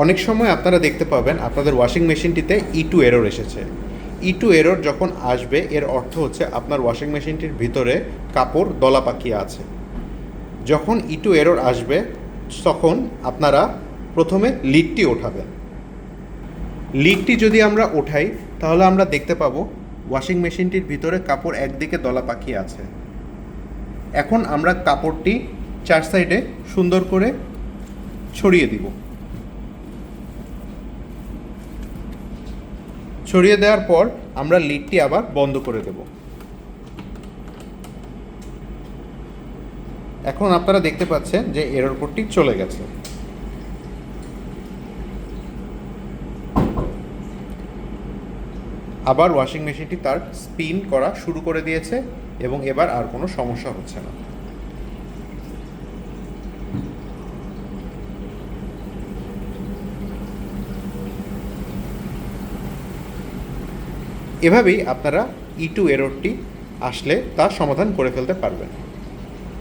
অনেক সময় আপনারা দেখতে পাবেন আপনাদের ওয়াশিং মেশিনটিতে E2 এরর এসেছে। E2 এরর যখন আসবে এর অর্থ হচ্ছে আপনার ওয়াশিং মেশিনটির ভিতরে কাপড় দলা পাকিয়ে আছে। যখন E2 এরর আসবে তখন আপনারা প্রথমে লিডটি ওঠাবেন। লিডটি যদি আমরা ওঠাই তাহলে আমরা দেখতে পাবো ওয়াশিং মেশিনটির ভিতরে কাপড় একদিকে দলা পাকিয়ে আছে। এখন আমরা কাপড়টি চার সাইডে সুন্দর করে ছড়িয়ে দিব। ছড়িয়ে দেওয়ার পর আমরা লিডটি আবার বন্ধ করে দেব। এখন আপনারা দেখতে পাচ্ছেন যে এরর কোডটি চলে গেছে। আবার ওয়াশিং মেশিনটি তার স্পিন করা শুরু করে দিয়েছে এবং এবার আর কোনো সমস্যা হচ্ছে না। এভাবেই আপনারা E2 এররটি আসলে তা সমাধান করে ফেলতে পারবেন।